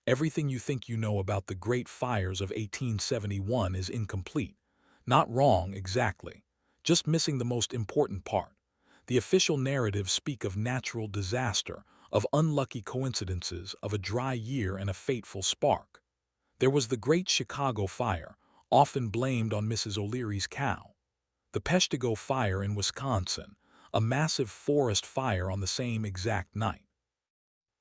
Everything you think you know about the Great Fires of 1871 is incomplete. Not wrong, exactly. Just missing the most important part. The official narratives speak of natural disaster, of unlucky coincidences, of a dry year and a fateful spark. There was the Great Chicago Fire, often blamed on Mrs. O'Leary's cow. The Peshtigo Fire in Wisconsin, a massive forest fire on the same exact night.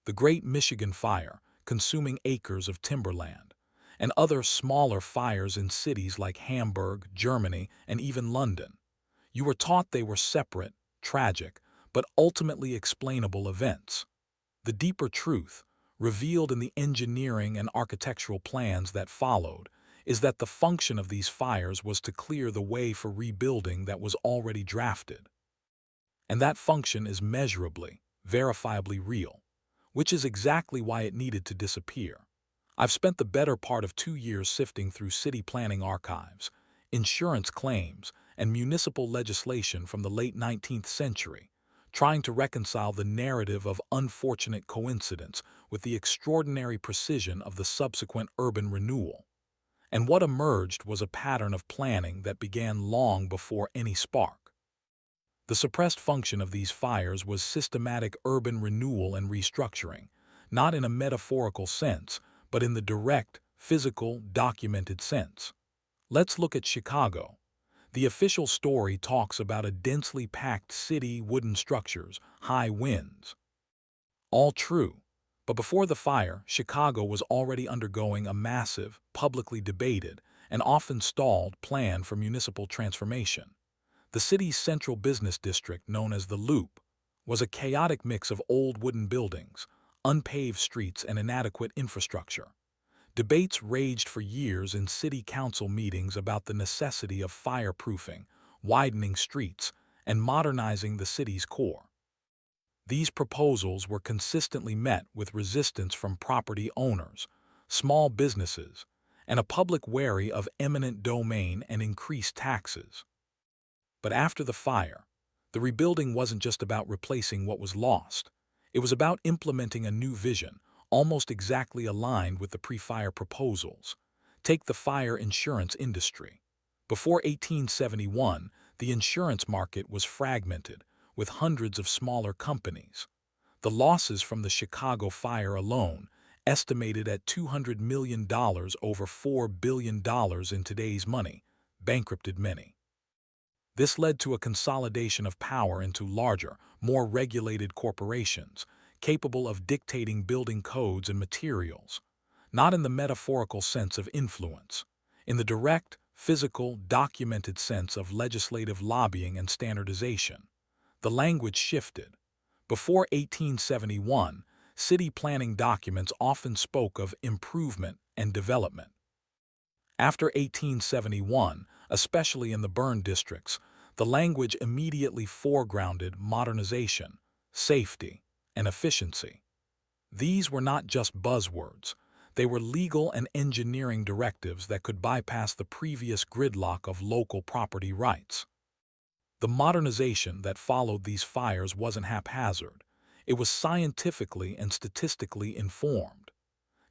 The Great Michigan Fire, consuming acres of timberland, and other smaller fires in cities like Hamburg, Germany, and even London. You were taught they were separate, tragic, but ultimately explainable events. The deeper truth, revealed in the engineering and architectural plans that followed, is that the function of these fires was to clear the way for rebuilding that was already drafted. And that function is measurably, verifiably real, which is exactly why it needed to disappear. I've spent the better part of 2 years sifting through city planning archives, insurance claims, and municipal legislation from the late 19th century, trying to reconcile the narrative of unfortunate coincidence with the extraordinary precision of the subsequent urban renewal. And what emerged was a pattern of planning that began long before any spark. The suppressed function of these fires was systematic urban renewal and restructuring, not in a metaphorical sense, but in the direct, physical, documented sense. Let's look at Chicago. The official story talks about a densely packed city, wooden structures, high winds. All true. But before the fire, Chicago was already undergoing a massive, publicly debated, and often stalled plan for municipal transformation. The city's central business district, known as the Loop, was a chaotic mix of old wooden buildings, unpaved streets, and inadequate infrastructure. Debates raged for years in city council meetings about the necessity of fireproofing, widening streets, and modernizing the city's core. These proposals were consistently met with resistance from property owners, small businesses, and a public wary of eminent domain and increased taxes. But after the fire, the rebuilding wasn't just about replacing what was lost. It was about implementing a new vision, almost exactly aligned with the pre-fire proposals. Take the fire insurance industry. Before 1871, the insurance market was fragmented, with hundreds of smaller companies. The losses from the Chicago fire alone, estimated at $200 million over $4 billion in today's money, bankrupted many. This led to a consolidation of power into larger, more regulated corporations, capable of dictating building codes and materials, not in the metaphorical sense of influence, in the direct, physical, documented sense of legislative lobbying and standardization. The language shifted. Before 1871, city planning documents often spoke of improvement and development. After 1871, especially in the burned districts, the language immediately foregrounded modernization, safety, and efficiency. These were not just buzzwords. They were legal and engineering directives that could bypass the previous gridlock of local property rights. The modernization that followed these fires wasn't haphazard. It was scientifically and statistically informed.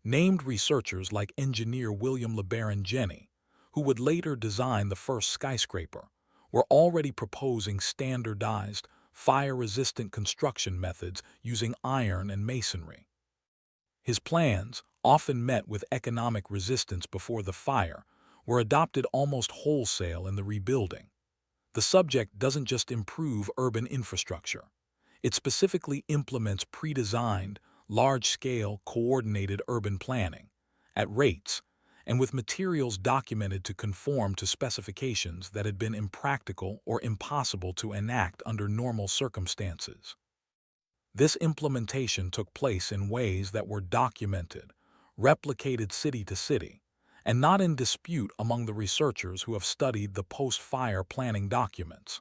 Named researchers like engineer William LeBaron Jenney, who would later design the first skyscraper, were already proposing standardized, fire-resistant construction methods using iron and masonry. His plans, often met with economic resistance before the fire, were adopted almost wholesale in the rebuilding. The subject doesn't just improve urban infrastructure. It specifically implements pre-designed, large-scale, coordinated urban planning, at rates, and with materials documented to conform to specifications that had been impractical or impossible to enact under normal circumstances. This implementation took place in ways that were documented, replicated city to city, and not in dispute among the researchers who have studied the post-fire planning documents.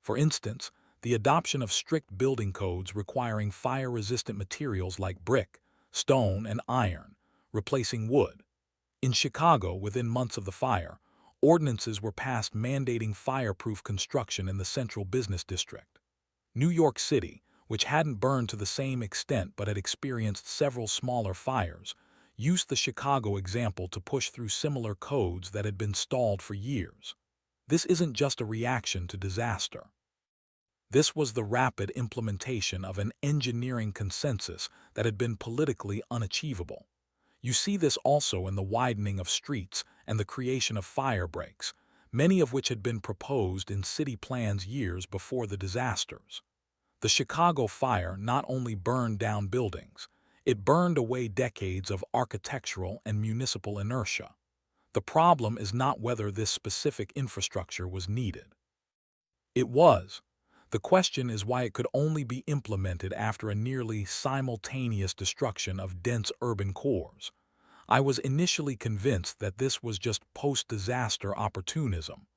For instance, the adoption of strict building codes requiring fire-resistant materials like brick, stone, and iron, replacing wood. In Chicago, within months of the fire, ordinances were passed mandating fireproof construction in the central business district. New York City, which hadn't burned to the same extent but had experienced several smaller fires, used the Chicago example to push through similar codes that had been stalled for years. This isn't just a reaction to disaster. This was the rapid implementation of an engineering consensus that had been politically unachievable. You see this also in the widening of streets and the creation of fire breaks, many of which had been proposed in city plans years before the disasters. The Chicago fire not only burned down buildings, it burned away decades of architectural and municipal inertia. The problem is not whether this specific infrastructure was needed. It was. The question is why it could only be implemented after a nearly simultaneous destruction of dense urban cores. I was initially convinced that this was just post-disaster opportunism.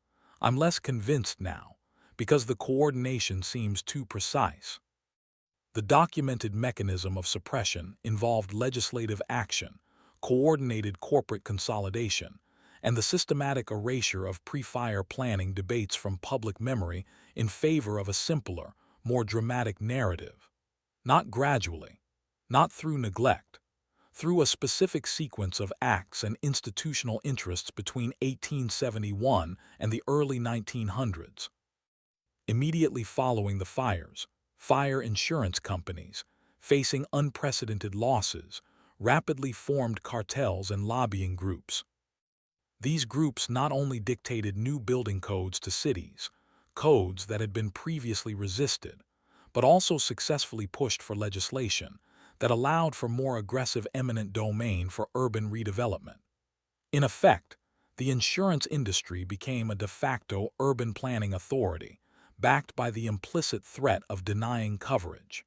I'm less convinced now, because the coordination seems too precise. The documented mechanism of suppression involved legislative action, coordinated corporate consolidation, and the systematic erasure of pre-fire planning debates from public memory in favor of a simpler, more dramatic narrative. Not gradually, not through neglect, through a specific sequence of acts and institutional interests between 1871 and the early 1900s. Immediately following the fires, fire insurance companies, facing unprecedented losses, rapidly formed cartels and lobbying groups. These groups not only dictated new building codes to cities, codes that had been previously resisted, but also successfully pushed for legislation that allowed for more aggressive eminent domain for urban redevelopment. In effect, the insurance industry became a de facto urban planning authority, backed by the implicit threat of denying coverage.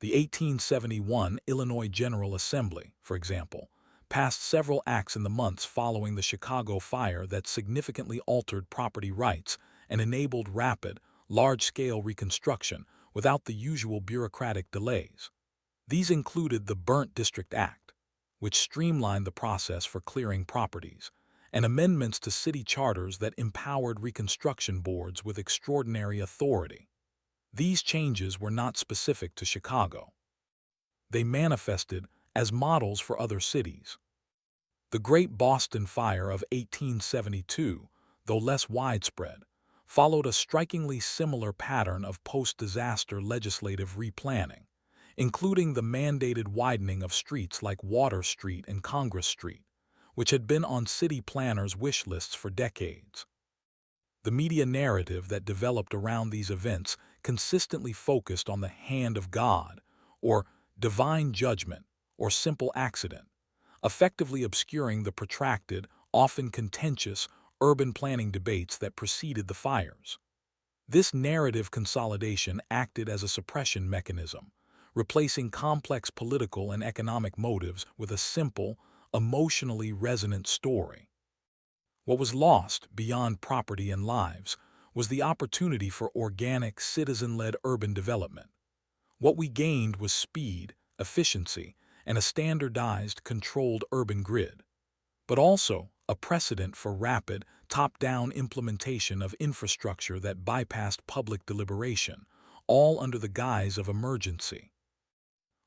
The 1871 Illinois General Assembly, for example, passed several acts in the months following the Chicago fire that significantly altered property rights and enabled rapid, large-scale reconstruction without the usual bureaucratic delays. These included the Burnt District Act, which streamlined the process for clearing properties, and amendments to city charters that empowered reconstruction boards with extraordinary authority. These changes were not specific to Chicago. They manifested as models for other cities. The Great Boston Fire of 1872, though less widespread, followed a strikingly similar pattern of post-disaster legislative replanning, including the mandated widening of streets like Water Street and Congress Street, which had been on city planners' wish lists for decades. The media narrative that developed around these events consistently focused on the hand of God, or divine judgment, or simple accident, effectively obscuring the protracted, often contentious, urban planning debates that preceded the fires. This narrative consolidation acted as a suppression mechanism, replacing complex political and economic motives with a simple, emotionally resonant story. What was lost, beyond property and lives, was the opportunity for organic, citizen-led urban development. What we gained was speed, efficiency, and a standardized, controlled urban grid, but also a precedent for rapid, top-down implementation of infrastructure that bypassed public deliberation, all under the guise of emergency.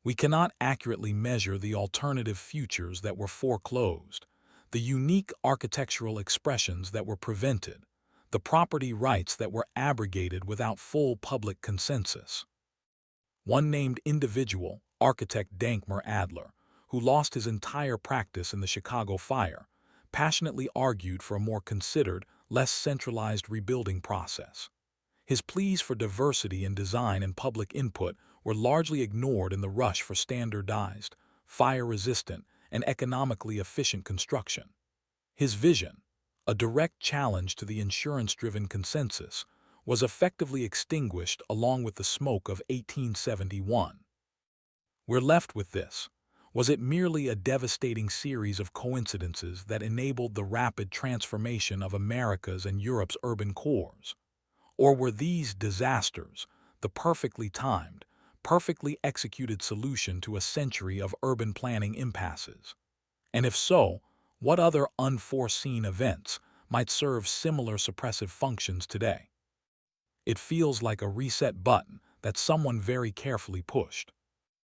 We cannot accurately measure the alternative futures that were foreclosed, the unique architectural expressions that were prevented, the property rights that were abrogated without full public consensus. One named individual, architect Dankmer Adler, who lost his entire practice in the Chicago fire, passionately argued for a more considered, less centralized rebuilding process. His pleas for diversity in design and public input were largely ignored in the rush for standardized, fire-resistant, and economically efficient construction. His vision, a direct challenge to the insurance-driven consensus, was effectively extinguished along with the smoke of 1871. We're left with this. Was it merely a devastating series of coincidences that enabled the rapid transformation of America's and Europe's urban cores? Or were these disasters the perfectly timed, perfectly executed solution to a century of urban planning impasses? And if so, what other unforeseen events might serve similar suppressive functions today? It feels like a reset button that someone very carefully pushed.